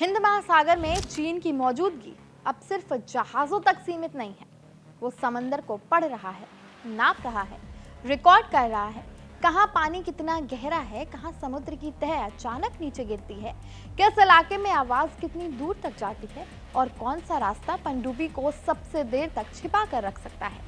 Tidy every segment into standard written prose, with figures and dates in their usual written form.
हिंद महासागर में चीन की मौजूदगी अब सिर्फ जहाजों तक सीमित नहीं है। वो समंदर को पढ़ रहा है, नाप रहा है, रिकॉर्ड कर रहा है। कहाँ पानी कितना गहरा है, कहाँ समुद्र की तह अचानक नीचे गिरती है, किस इलाके में आवाज कितनी दूर तक जाती है और कौन सा रास्ता पनडुब्बी को सबसे देर तक छिपा कर रख सकता है।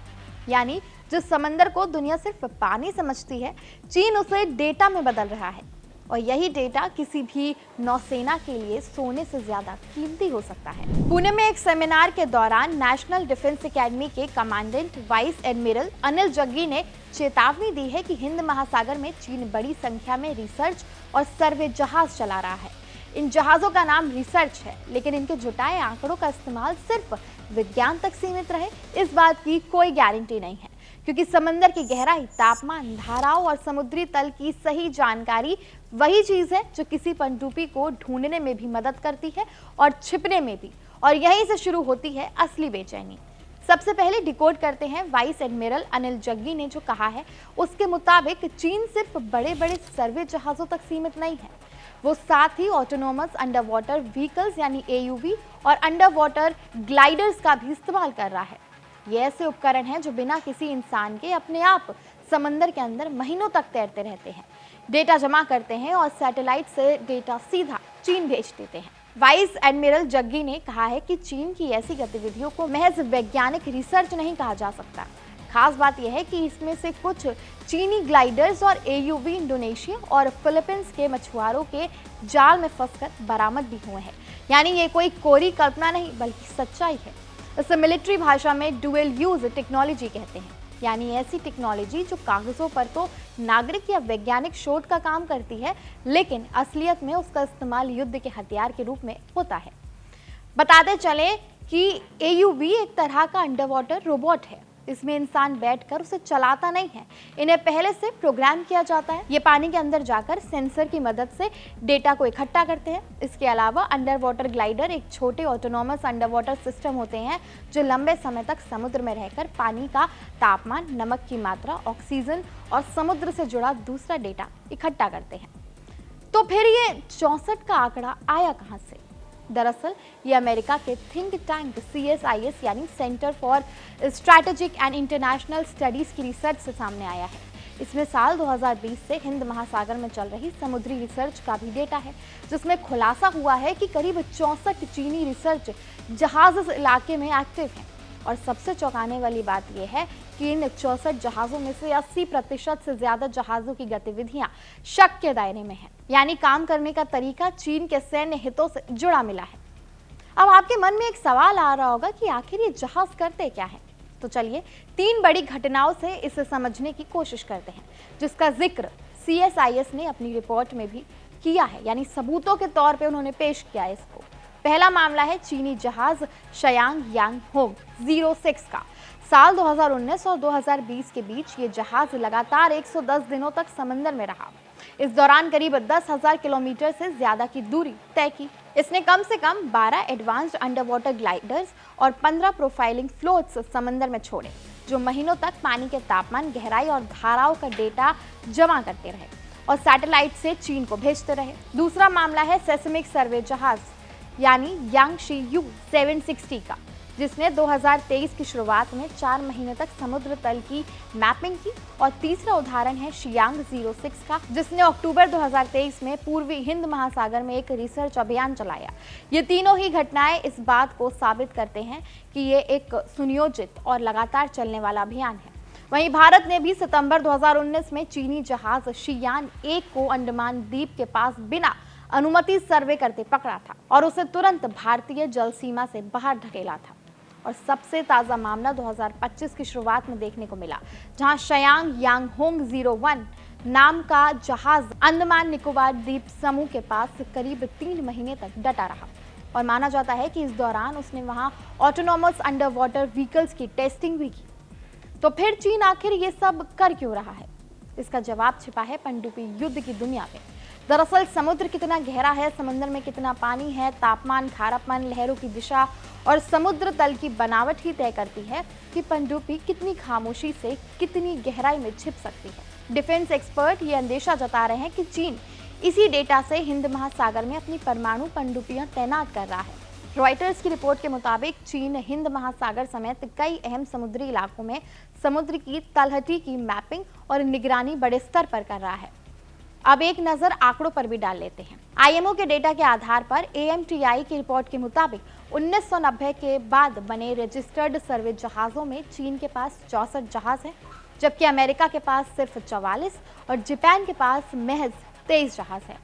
यानी जिस समंदर को दुनिया सिर्फ पानी समझती है, चीन उसे डेटा में बदल रहा है। और यही डेटा किसी भी नौसेना के लिए सोने से ज्यादा कीमती हो सकता है। पुणे में एक सेमिनार के दौरान नेशनल डिफेंस एकेडमी के commandant vice admiral Anil Jaggi ने चेतावनी दी है कि हिंद महासागर में चीन बड़ी संख्या में रिसर्च और सर्वे जहाज चला रहा है। इन जहाजों का नाम रिसर्च है, लेकिन इनके जुटाए आंकड़ों का इस्तेमाल सिर्फ विज्ञान तक सीमित रहे, इस बात की कोई गारंटी नहीं है, क्योंकि समंदर की गहराई, तापमान, धाराओं और समुद्री तल की सही जानकारी वही चीज है जो किसी पनडुब्बी को ढूंढने में भी मदद करती है और छिपने में भी। और यहीं से शुरू होती है असली बेचैनी। सबसे पहले डिकोड करते हैं वाइस एडमिरल अनिल जग्गी ने जो कहा है। उसके मुताबिक चीन सिर्फ बड़े बड़े सर्वे जहाजों तक सीमित नहीं है, वो साथ ही ऑटोनोमस अंडर वाटर व्हीकल्स यानी AUV और अंडर वाटर ग्लाइडर्स का भी इस्तेमाल कर रहा है। ये ऐसे उपकरण हैं जो बिना किसी इंसान के अपने आप समंदर के अंदर महीनों तक तैरते रहते हैं, डेटा जमा करते हैं और सैटेलाइट से डेटा सीधा चीन भेज देते हैं। वाइस एडमिरल जग्गी ने कहा है कि चीन की ऐसी गतिविधियों को महज वैज्ञानिक रिसर्च नहीं कहा जा सकता। खास बात यह है कि इसमें से कुछ चीनी ग्लाइडर्स और AUV इंडोनेशिया और फिलीपींस के मछुआरों के जाल में फंसकर बरामद भी हुए हैं। यानी ये कोई कोरी कल्पना नहीं बल्कि सच्चाई है। इसे मिलिट्री भाषा में डुअल यूज टेक्नोलॉजी कहते हैं, यानी ऐसी टेक्नोलॉजी जो कागजों पर तो नागरिक या वैज्ञानिक शोध का काम करती है, लेकिन असलियत में उसका इस्तेमाल युद्ध के हथियार के रूप में होता है। बताते चले कि AUV एक तरह का अंडर वाटर रोबोट है। इसमें इंसान बैठकर उसे चलाता नहीं है, इन्हें पहले से प्रोग्राम किया जाता है। ये पानी के अंदर जाकर सेंसर की मदद से डेटा को इकट्ठा करते हैं। इसके अलावा अंडर वाटर ग्लाइडर एक छोटे ऑटोनोमस अंडर वाटर सिस्टम होते हैं जो लंबे समय तक समुद्र में रहकर पानी का तापमान, नमक की मात्रा, ऑक्सीजन और समुद्र से जुड़ा दूसरा डेटा इकट्ठा करते हैं। तो फिर ये 64 का आंकड़ा आया कहाँ से? दरअसल ये अमेरिका के थिंक टैंक CSIS यानी centre for strategic and international studies की रिसर्च से सामने आया है। इसमें साल 2020 से हिंद महासागर में चल रही समुद्री रिसर्च का भी डेटा है, जिसमें खुलासा हुआ है कि करीब 64 चीनी रिसर्च जहाज इस इलाके में एक्टिव हैं। और सबसे चौंकाने वाली बात यह है कि इन 64 जहाजों में से 80% से ज्यादा जहाजों की गतिविधियां शक के दायरे में है, यानी काम करने का तरीका चीन के सैन्य हितों से जुड़ा मिला है। अब आपके मन में एक सवाल आ रहा होगा कि आखिर ये जहाज करते क्या है? तो चलिए 3 बड़ी घटनाओं से इसे समझने की कोशिश करते हैं, जिसका जिक्र CSIS ने अपनी रिपोर्ट में भी किया है, यानी सबूतों के तौर पर उन्होंने पेश किया है इसको। पहला मामला है चीनी जहाज शयांग यांग होंग 06 का। साल 2019 और 2020 के बीच ये जहाज लगातार 110 दिनों तक समंदर में रहा। इस दौरान करीब 10,000 किलोमीटर से ज्यादा की दूरी तय की। इसने कम से कम 12 एडवांस्ड अंडर वाटर ग्लाइडर्स और 15 प्रोफाइलिंग फ्लोट्स समंदर में छोड़े, जो महीनों तक पानी के तापमान, गहराई और धाराओं का डेटा जमा करते रहे और सैटेलाइट से चीन को भेजते रहे। दूसरा मामला है सेस्मिक सर्वे जहाज यानी यांगशी 760 का, जिसने 2023 की शुरुआत में 4 महीने तक समुद्र तल की मैपिंग की। और तीसरा उदाहरण है शियांग 06 का, जिसने अक्टूबर 2023 में पूर्वी हिंद महासागर में एक रिसर्च अभियान चलाया। ये तीनों ही घटनाएं इस बात को साबित करते हैं कि ये एक सुनियोजित और लगातार चलने वाला अभियान है। वहीं भारत ने भी सितंबर 2019 में चीनी जहाज शियान 1 को अंडमान द्वीप के पास बिना अनुमति सर्वे करते पकड़ा था और उसे तुरंत भारतीय जल सीमा से बाहर ढकेला था। और सबसे ताज़ा मामला 2025 की शुरुआत में देखने को मिला, जहां शयांग यांग होंग 01 नाम का जहाज अंडमान निकोबार द्वीप समूह के पास करीब 3 महीने तक डटा रहा। और माना जाता है कि इस दौरान उसने वहां ऑटोनोमस अंडर वाटर व्हीकल्स की टेस्टिंग भी की। तो फिर चीन आखिर ये सब कर क्यों रहा है? इसका जवाब छिपा है पनडुब्बी युद्ध की दुनिया में। दरअसल समुद्र कितना गहरा है, समंदर में कितना पानी है, तापमान, खारापन, लहरों की दिशा और समुद्र तल की बनावट ही तय करती है कि पनडुब्बी कितनी खामोशी से कितनी गहराई में छिप सकती है। डिफेंस एक्सपर्ट ये अंदेशा जता रहे हैं कि चीन इसी डेटा से हिंद महासागर में अपनी परमाणु पनडुब्बियां तैनात कर रहा है। रॉयटर्स की रिपोर्ट के मुताबिक चीन हिंद महासागर समेत कई अहम समुद्री इलाकों में समुद्र की तलहटी की मैपिंग और निगरानी बड़े स्तर पर कर रहा है। अब एक नजर आंकड़ों पर भी डाल लेते हैं। आईएमओ के डेटा के आधार पर AMTI की रिपोर्ट के मुताबिक 1990 के बाद बने रजिस्टर्ड सर्वे जहाजों में चीन के पास 64 जहाज हैं, जबकि अमेरिका के पास सिर्फ 44 और जापान के पास महज 23 जहाज हैं।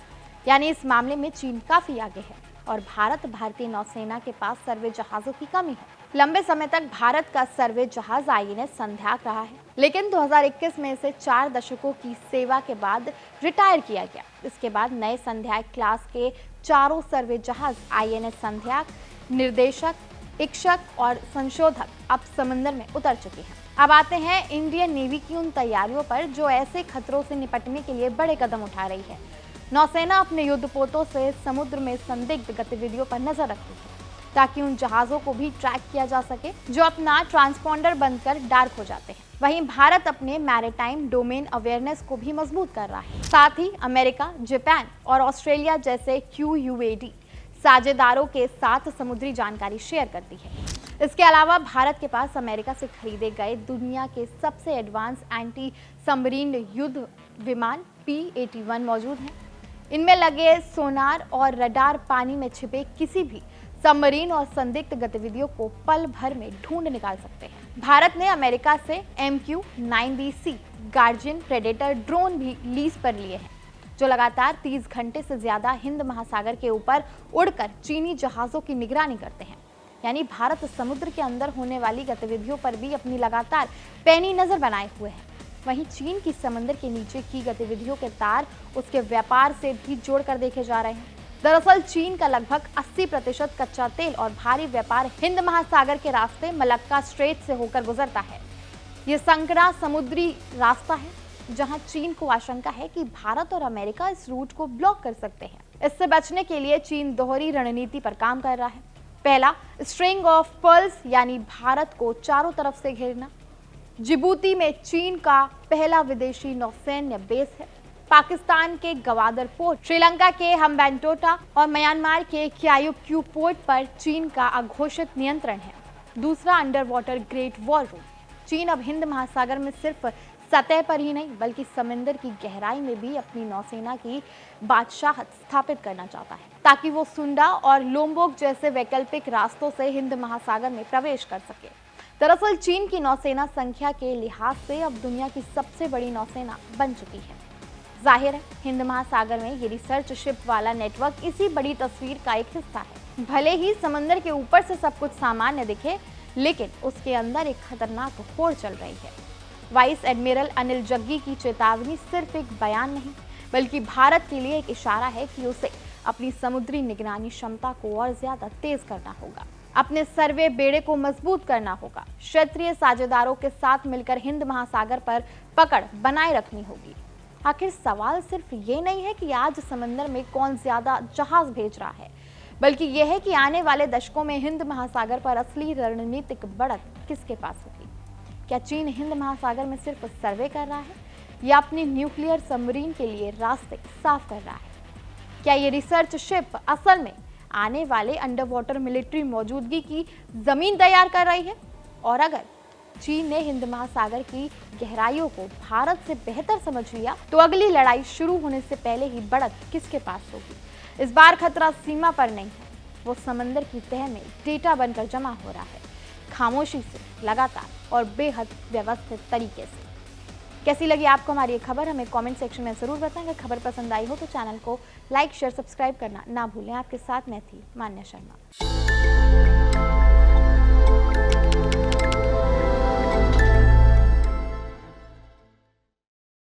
यानी इस मामले में चीन काफी आगे है और भारतीय नौसेना के पास सर्वे जहाजों की कमी है। लंबे समय तक भारत का सर्वे जहाज INS संध्याक रहा है, लेकिन 2021 में इसे 4 दशकों की सेवा के बाद रिटायर किया गया। इसके बाद नए संध्याक क्लास के चारों सर्वे जहाज INS संध्याक, निर्देशक, इक्षक और संशोधक अब समंदर में उतर चुके हैं। अब आते हैं इंडियन नेवी की उन तैयारियों पर जो ऐसे खतरों से निपटने के लिए बड़े कदम उठा रही है। नौसेना अपने युद्धपोतों से समुद्र में संदिग्ध गतिविधियों पर नजर रखती है ताकि उन जहाजों को भी ट्रैक किया जा सके जो अपना ट्रांसपॉन्डर बंद कर डार्क हो जाते हैं। वहीं भारत अपने मैरीटाइम डोमेन अवेयरनेस को भी मजबूत कर रहा है। साथ ही अमेरिका, जापान और ऑस्ट्रेलिया जैसे QUAD साझेदारों के साथ समुद्री जानकारी शेयर करती है। इसके अलावा भारत के पास अमेरिका से खरीदे गए दुनिया के सबसे एडवांस एंटी सबमरीन युद्ध विमान P-81 मौजूद हैं। इनमें लगे सोनार और रडार पानी में छिपे किसी भी सबमरीन और संदिग्ध गतिविधियों को पल भर में ढूंढ निकाल सकते हैं। भारत ने अमेरिका से MQ-9B गार्जियन प्रेडेटर ड्रोन भी लीज पर लिए हैं, जो लगातार 30 घंटे से ज्यादा हिंद महासागर के ऊपर उड़कर चीनी जहाजों की निगरानी करते हैं। यानी भारत समुद्र के अंदर होने वाली गतिविधियों पर भी अपनी लगातार पैनी नजर बनाए हुए है। वहीं चीन की समंदर के नीचे की गतिविधियों के तार उसके व्यापार से भी जोड़कर देखे जा रहे हैं। दरअसल चीन का लगभग 80% कच्चा तेल और भारी व्यापार हिंद महासागर के रास्ते मलक्का स्ट्रेट से होकर गुजरता है। ये संकरा समुद्री रास्ता है जहां चीन को आशंका है कि भारत और अमेरिका इस रूट को ब्लॉक कर सकते हैं। इससे बचने के लिए चीन दोहरी रणनीति पर काम कर रहा है। पहला, स्ट्रिंग ऑफ पर्ल्स यानी भारत को चारों तरफ से घेरना। जिबूती में चीन का पहला विदेशी नौसैन्य बेस है। पाकिस्तान के गवादर पोर्ट, श्रीलंका के हम्बैंटोटा और म्यांमार के क्यायुक्यू पोर्ट पर चीन का अघोषित नियंत्रण है। दूसरा, under water great wall room. चीन अब हिंद महासागर में सिर्फ सतह पर ही नहीं बल्कि समंदर की गहराई में भी अपनी नौसेना की बादशाहत स्थापित करना चाहता है ताकि वो सुंडा और लोम्बोक जैसे वैकल्पिक रास्तों से हिंद महासागर में प्रवेश कर सके। दरअसल चीन की नौसेना संख्या के लिहाज से अब दुनिया की सबसे बड़ी नौसेना बन चुकी है। जाहिर है हिंद महासागर में ये रिसर्च शिप वाला नेटवर्क इसी बड़ी तस्वीर का एक हिस्सा है। भले ही समंदर के ऊपर से सब कुछ सामान्य दिखे, लेकिन उसके अंदर एक खतरनाक होड़ चल रही है। वाइस एडमिरल अनिल जग्गी की चेतावनी सिर्फ एक बयान नहीं बल्कि भारत के लिए एक इशारा है कि उसे अपनी समुद्री निगरानी क्षमता को और ज्यादा तेज करना होगा, अपने सर्वे बेड़े को मजबूत करना होगा, क्षेत्रीय साझेदारों के साथ मिलकर हिंद महासागर पर पकड़ बनाए रखनी होगी। आखिर सवाल सिर्फ ये नहीं है कि आज समंदर में कौन ज्यादा जहाज भेज रहा है, बल्कि यह है कि आने वाले दशकों में हिंद महासागर पर असली रणनीतिक बढ़त किसके पास होगी। क्या चीन हिंद महासागर में सिर्फ सर्वे कर रहा है या अपनी न्यूक्लियर सबमरीन के लिए रास्ते साफ कर रहा है? क्या ये रिसर्च शिप असल में आने वाले अंडर वाटर मिलिट्री मौजूदगी की जमीन तैयार कर रही है? और अगर चीन ने हिंद महासागर की गहराइयों को भारत से बेहतर समझ लिया तो अगली लड़ाई शुरू होने से पहले ही बढ़त किसके पास होगी? इस बार खतरा सीमा पर नहीं है, वो समंदर की तह में डेटा बनकर जमा हो रहा है, खामोशी से, लगातार और बेहद व्यवस्थित तरीके से। कैसी लगी आपको हमारी ये खबर? हमें कमेंट सेक्शन में जरूर बताएं। अगर खबर पसंद आई हो तो चैनल को लाइक, शेयर, सब्सक्राइब करना ना भूलें। आपके साथ मैं थी मान्या शर्मा।